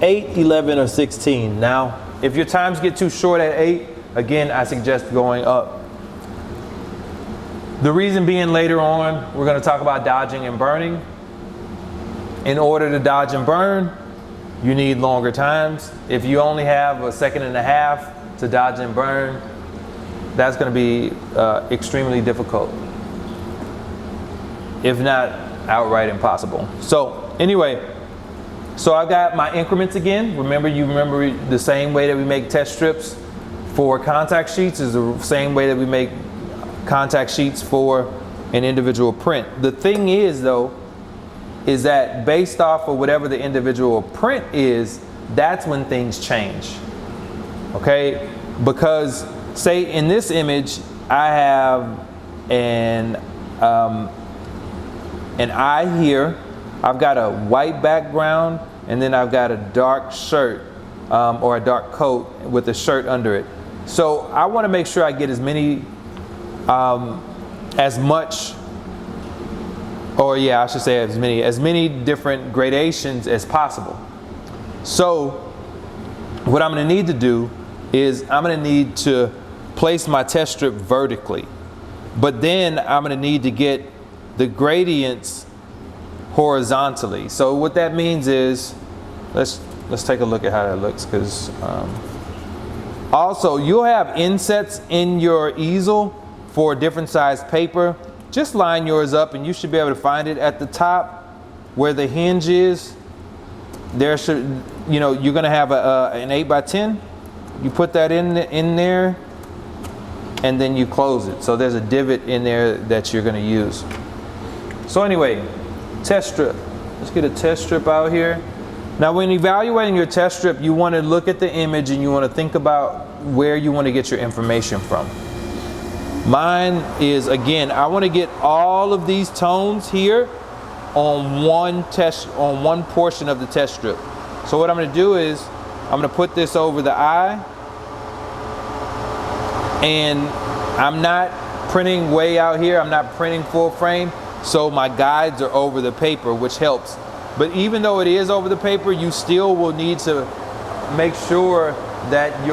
8, 11, or 16. Now, if your times get too short at 8, again, I suggest going up. The reason being, later on, we're going to talk about dodging and burning. In order to dodge and burn, you need longer times. If you only have a second and a half to dodge and burn, that's going to be extremely difficult, if not outright impossible. So anyway, so I got my increments again. Remember the same way that we make test strips for contact sheets is the same way that we make contact sheets for an individual print. The thing is, though, is that based off of whatever the individual print is, that's when things change. Okay? Because say in this image, I have an eye here. I've got a white background, and then I've got a dark shirt or a dark coat with a shirt under it. So I want to make sure I get as many, as many different gradations as possible. So what I'm going to need to do is I'm going to need to place my test strip vertically, but then I'm going to need to get the gradients horizontally. So what that means is, let's take a look at how that looks, because also you'll have insets in your easel for different size paper. Just line yours up and you should be able to find it at the top where the hinge is. There should, you're going to have an 8 by 10. You put that in there and then you close it. So there's a divot in there that you're going to use. So anyway, test strip. Let's get a test strip out here. Now when evaluating your test strip, you want to look at the image and you want to think about where you want to get your information from. Mine is, again, I want to get all of these tones here on one portion of the test strip. So what I'm going to do is I'm going to put this over the eye, and I'm not printing way out here. I'm not printing full frame, so my guides are over the paper, which helps. But even though it is over the paper, you still will need to make sure that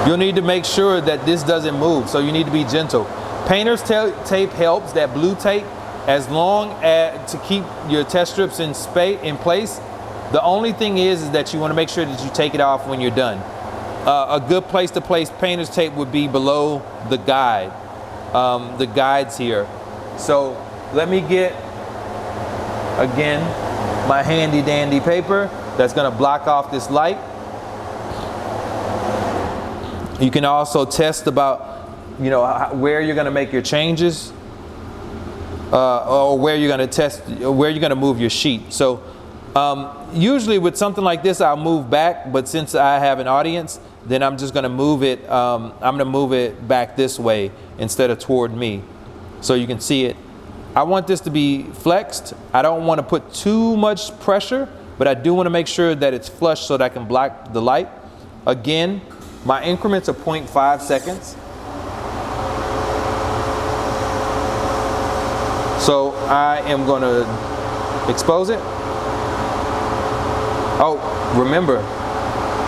you'll need to make sure that this doesn't move, so you need to be gentle. Painter's tape helps, that blue tape, as long as to keep your test strips in place. The only thing is that you want to make sure that you take it off when you're done. A good place to place painter's tape would be below the guide, the guides here. So let me get, again, my handy dandy paper that's going to block off this light. You can also test about, where you're going to make your changes, or where you're going to move your sheet. So usually with something like this, I'll move back, but since I have an audience, then I'm just going to move it. I'm going to move it back this way instead of toward me, so you can see it. I want this to be flexed. I don't want to put too much pressure, but I do want to make sure that it's flush so that I can block the light. Again, my increments are 0.5 seconds. So I am going to expose it. Oh, remember,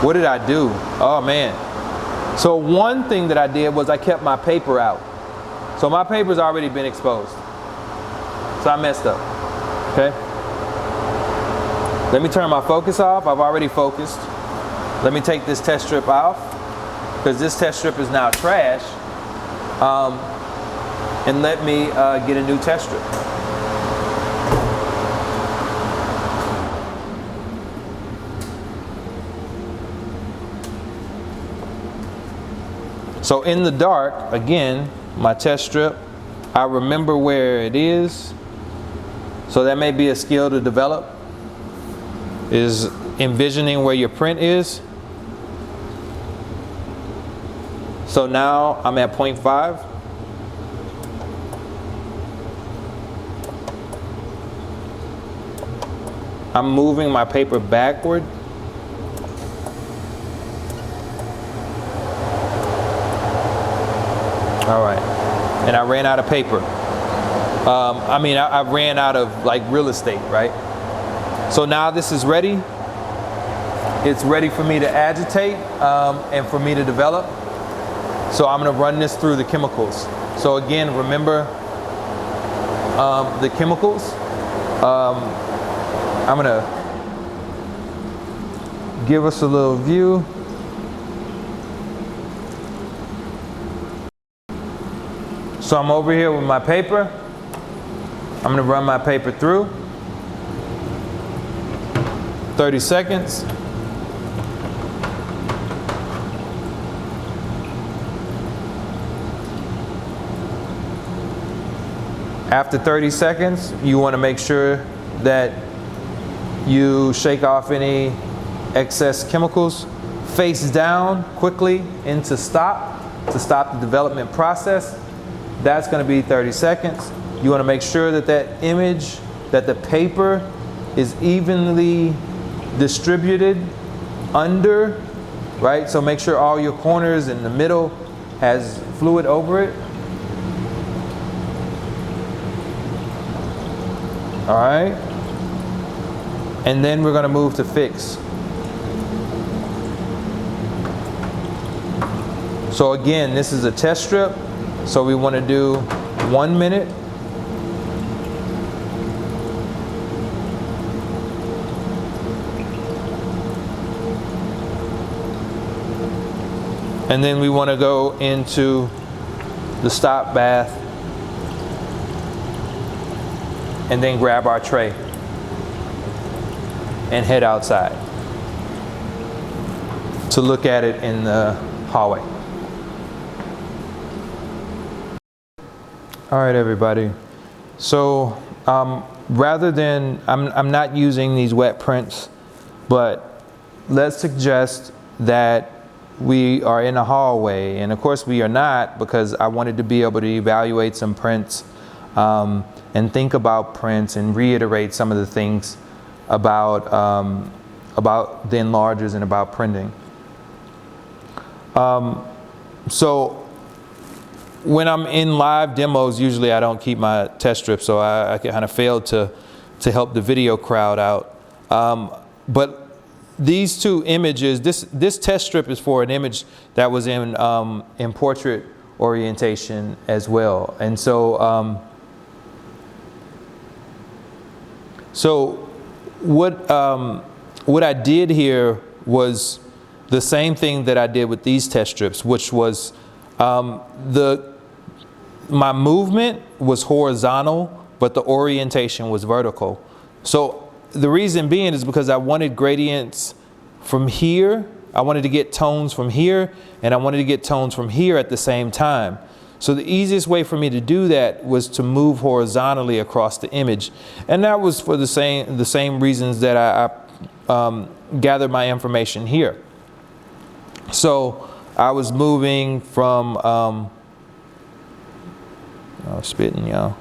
what did I do? Oh man. So one thing that I did was I kept my paper out. So my paper's already been exposed. So I messed up. Okay. Let me turn my focus off. I've already focused. Let me take this test strip off.
because this test strip is now trash, and let me get a new test strip. So in the dark, again, my test strip, I remember where it is. So that may be a skill to develop, is envisioning where your print is. So now I'm at 0.5. I'm moving my paper backward. All right, and I ran out of paper. I ran out of like real estate, right? So now this is ready. It's ready for me to agitate and for me to develop. So I'm gonna run this through the chemicals. So again, remember the chemicals. I'm gonna give us a little view. So I'm over here with my paper. I'm gonna run my paper through. 30 seconds. After 30 seconds, you want to make sure that you shake off any excess chemicals. Face down quickly into stop to stop the development process. That's going to be 30 seconds. You want to make sure that that image, that the paper is evenly distributed under, right? So make sure all your corners in the middle has fluid over it. All right, and then we're going to move to fix. So again, this is a test strip, so we want to do 1 minute. And then we want to go into the stop bath and then grab our tray and head outside to look at it in the hallway. All right, everybody. So rather than, I'm not using these wet prints, but let's suggest that we are in a hallway. And of course we are not, because I wanted to be able to evaluate some prints and think about prints and reiterate some of the things about the enlargers and about printing. So when I'm in live demos, usually I don't keep my test strips, so I kind of failed to help the video crowd out. But these two images, this test strip is for an image that was in portrait orientation as well. And so what I did here was the same thing that I did with these test strips, which was my movement was horizontal, but the orientation was vertical. So the reason being is because I wanted gradients from here. I wanted to get tones from here, and I wanted to get tones from here at the same time. So the easiest way for me to do that was to move horizontally across the image. And that was for the same reasons that I gathered my information here. So I was moving from, spitting, y'all,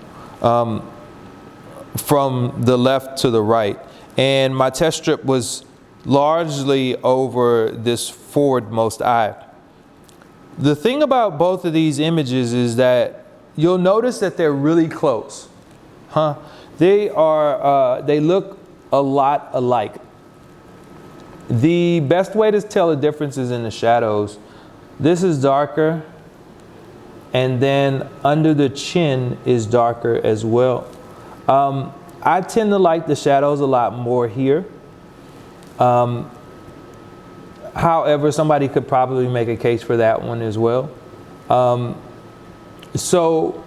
from the left to the right. And my test strip was largely over this forwardmost eye. The thing about both of these images is that you'll notice that they're really close. They look a lot alike. The best way to tell the difference is in the shadows. This is darker, and then under the chin is darker as well. I tend to like the shadows a lot more here. However, somebody could probably make a case for that one as well. So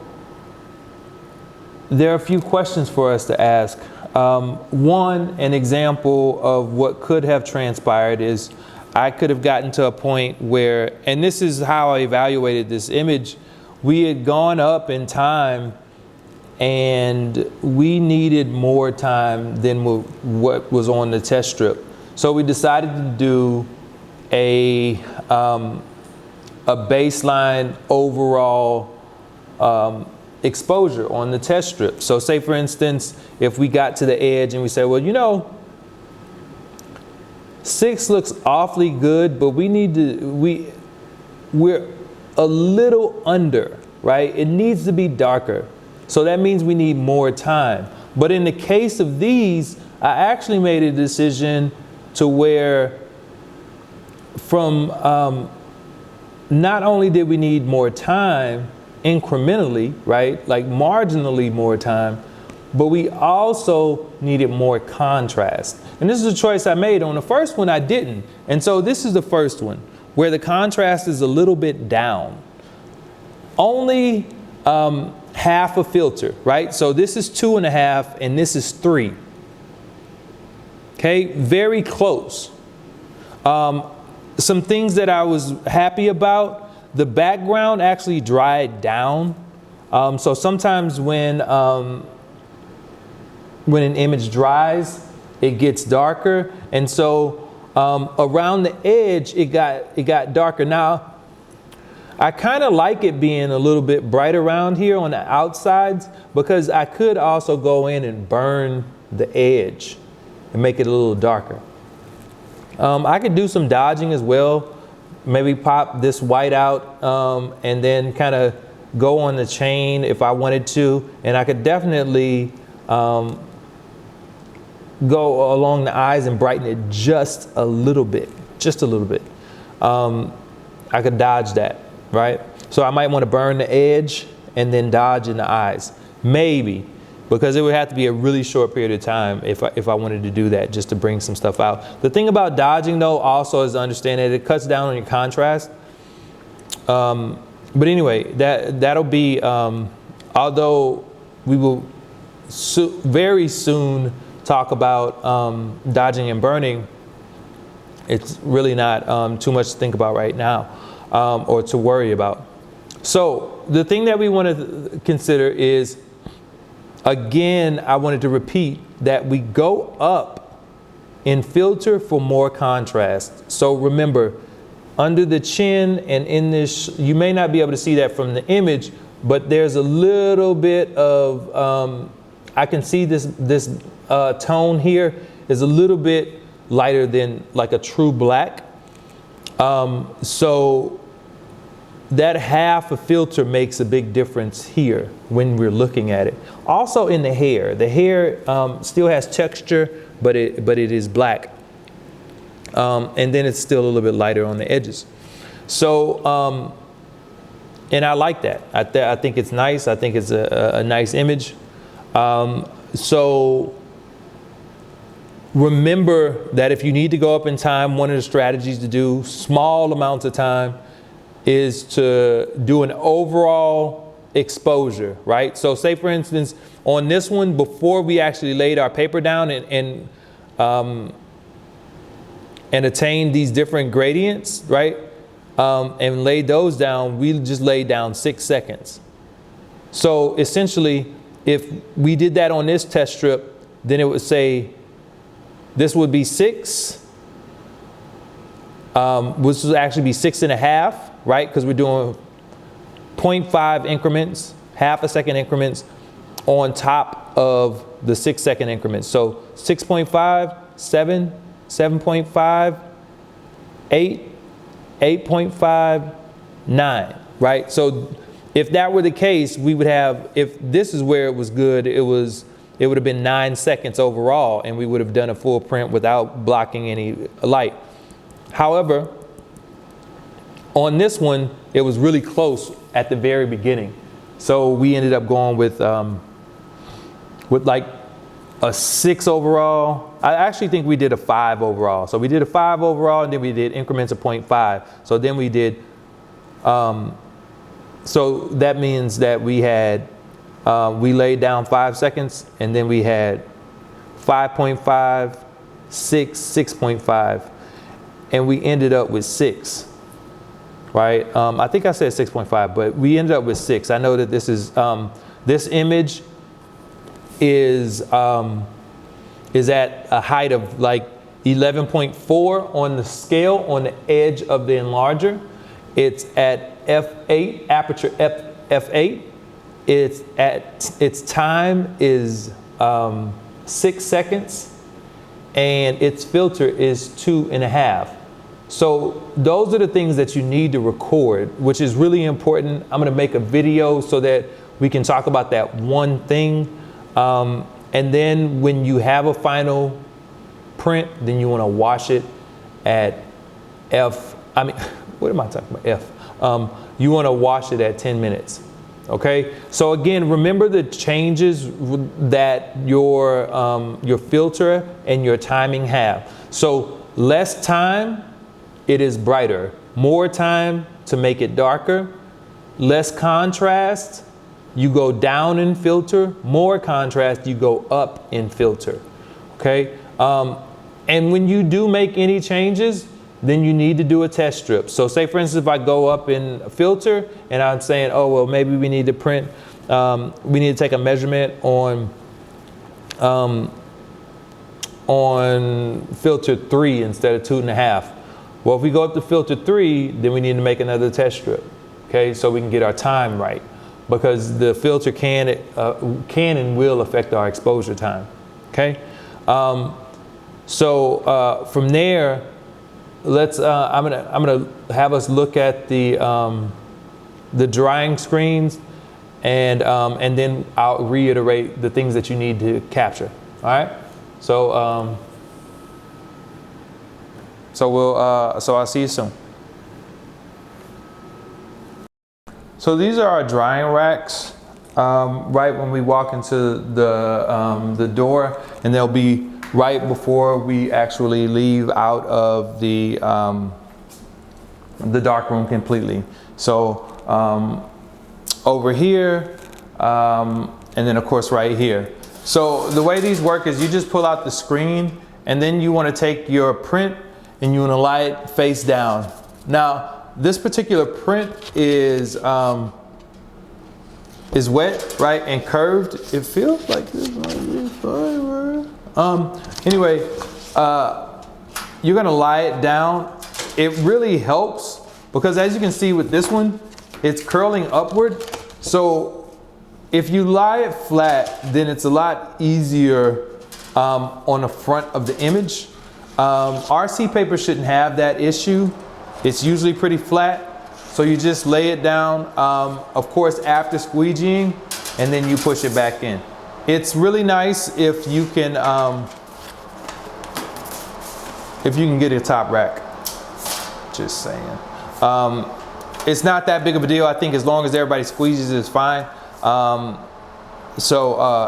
there are a few questions for us to ask. One, an example of what could have transpired is I could have gotten to a point where, and this is how I evaluated this image, we had gone up in time and we needed more time than what was on the test strip. So we decided to do a baseline overall exposure on the test strip. So say for instance, if we got to the edge and we said, well, you know, 6 looks awfully good, but we're a little under, right? It needs to be darker. So that means we need more time. But in the case of these, I actually made a decision to where from not only did we need more time incrementally, right? Like marginally more time, but we also needed more contrast. And this is a choice I made. On the first one, I didn't. And so this is the first one where the contrast is a little bit down. Only half a filter, right? So this is 2.5 and this is 3. Okay, very close. Some things that I was happy about, the background actually dried down. So sometimes when an image dries, it gets darker. And so around the edge, it got darker. Now, I kind of like it being a little bit bright around here on the outsides because I could also go in and burn the edge and make it a little darker. I could do some dodging as well. Maybe pop this white out and then kind of go on the chain if I wanted to. And I could definitely go along the eyes and brighten it just a little bit, I could dodge that, right? So I might want to burn the edge and then dodge in the eyes, maybe, because it would have to be a really short period of time if I wanted to do that, just to bring some stuff out. The thing about dodging though also is to understand that it cuts down on your contrast. But anyway, that'll be, although we will very soon talk about dodging and burning, it's really not too much to think about right now or to worry about. So the thing that we want to consider is, again, I wanted to repeat that we go up in filter for more contrast. So remember, under the chin and in this, you may not be able to see that from the image, but there's a little bit of, I can see this tone here is a little bit lighter than like a true black. So that half a filter makes a big difference here when we're looking at it. Also in the hair still has texture, but it is black. And then it's still a little bit lighter on the edges. So, and I like that. I think it's nice. I think it's a nice image. So remember that if you need to go up in time, one of the strategies to do small amounts of time is to do an overall exposure, right? So say for instance, on this one, before we actually laid our paper down and attained these different gradients, right? And laid those down, we just laid down 6 seconds. So essentially, if we did that on this test strip, then it would say, this would be 6, which would actually be 6.5, right? Because we're doing 0.5 increments, half a second increments on top of the 6 second increments. So 6.5, 7, 7.5, 8, 8.5, 9, right? So if that were the case, we would have, if this is where it was good, it would have been 9 seconds overall, and we would have done a full print without blocking any light. However, on this one, it was really close at the very beginning. So we ended up going with like a 6 overall I actually think we did a 5 overall. So we did a 5 overall, and then we did increments of 0.5. So then we did, so that means that we had, we laid down 5 seconds, and then we had 5.5, 6, 6.5, and we ended up with 6, right? I think I said 6.5, but we ended up with 6. I know that this is, this image is at a height of like 11.4 on the scale on the edge of the enlarger. It's at f8, aperture f8. Its time is 6 seconds, and its filter is 2.5. So those are the things that you need to record, which is really important. I'm going to make a video so that we can talk about that one thing. And then when you have a final print, then you want to wash it at what am I talking about? You want to wash it at 10 minutes. Okay. So again, remember the changes that your filter and your timing have. So less time, it is brighter. More time to make it darker. Less contrast, you go down in filter. More contrast, you go up in filter. Okay. And when you do make any changes, then you need to do a test strip. So say for instance, if I go up in filter and I'm saying, oh, well, maybe we need to print, we need to take a measurement on filter 3 instead of 2.5. Well, if we go up to filter 3, then we need to make another test strip. Okay, so we can get our time right, because the filter can and will affect our exposure time. Okay, so from there, let's. I'm gonna have us look at the drying screens, and then I'll reiterate the things that you need to capture. All right. So so I'll see you soon. So these are our drying racks. Right when we walk into the door, and they'll be right before we actually leave out of the dark room completely. So over here, and then of course right here. So the way these work is you just pull out the screen, and then you want to take your print and you want to lie it face down. Now this particular print is wet, right, and curved. It feels like this might be fine. Anyway, you're gonna lie it down. It really helps because, as you can see with this one, it's curling upward. So if you lie it flat, then it's a lot easier on the front of the image. RC paper shouldn't have that issue. It's usually pretty flat. So you just lay it down, of course, after squeegeeing, and then you push it back in. It's really nice if you can get a top rack. Just saying. It's not that big of a deal. I think as long as everybody squeezes, it's fine.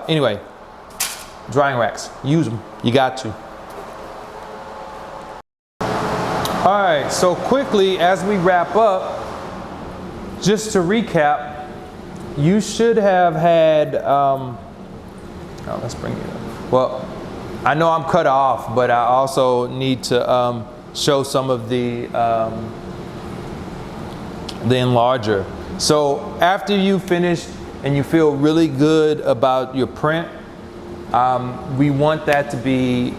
Anyway, drying racks, use them. You got to. All right, so quickly as we wrap up, just to recap, you should have had, let's bring it up. Well, I know I'm cut off, but I also need to show some of the enlarger. So after you finish and you feel really good about your print, we want that to be,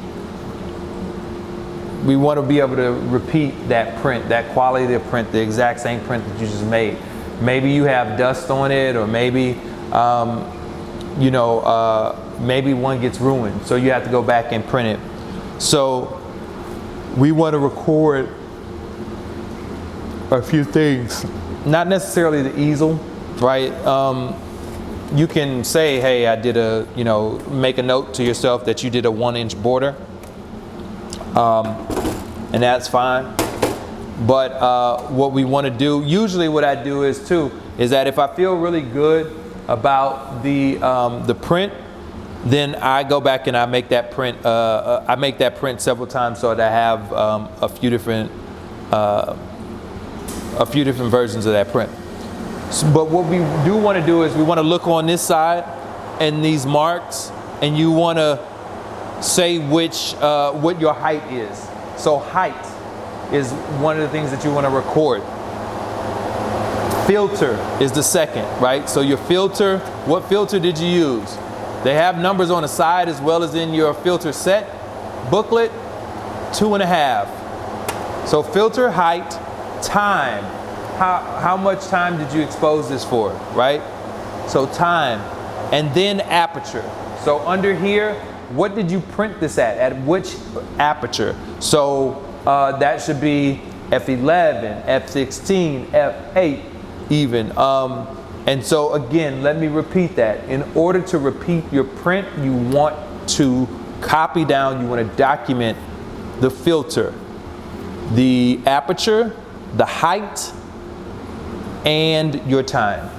we want to be able to repeat that print, that quality of print, the exact same print that you just made. Maybe you have dust on it, or maybe, maybe one gets ruined, so you have to go back and print it. So we want to record a few things, not necessarily the easel, right? You can say, hey, I did make a note to yourself that you did a 1-inch border. And that's fine. But what we want to do, usually what I do is that if I feel really good about the print, Then I go back and I make that print. I make that print several times so that I have a few different versions of that print. But what we do want to do is we want to look on this side and these marks, and you want to say what your height is. So height is one of the things that you want to record. Filter is the second, right? So your filter, what filter did you use? They have numbers on the side as well as in your filter set booklet, 2.5. So filter, height, time. How much time did you expose this for, right? So time, and then aperture. So under here, what did you print this at which aperture? So that should be f11, f16, f8 even. And so again, let me repeat that. In order to repeat your print, you want to copy down, you want to document the filter, the aperture, the height, and your time.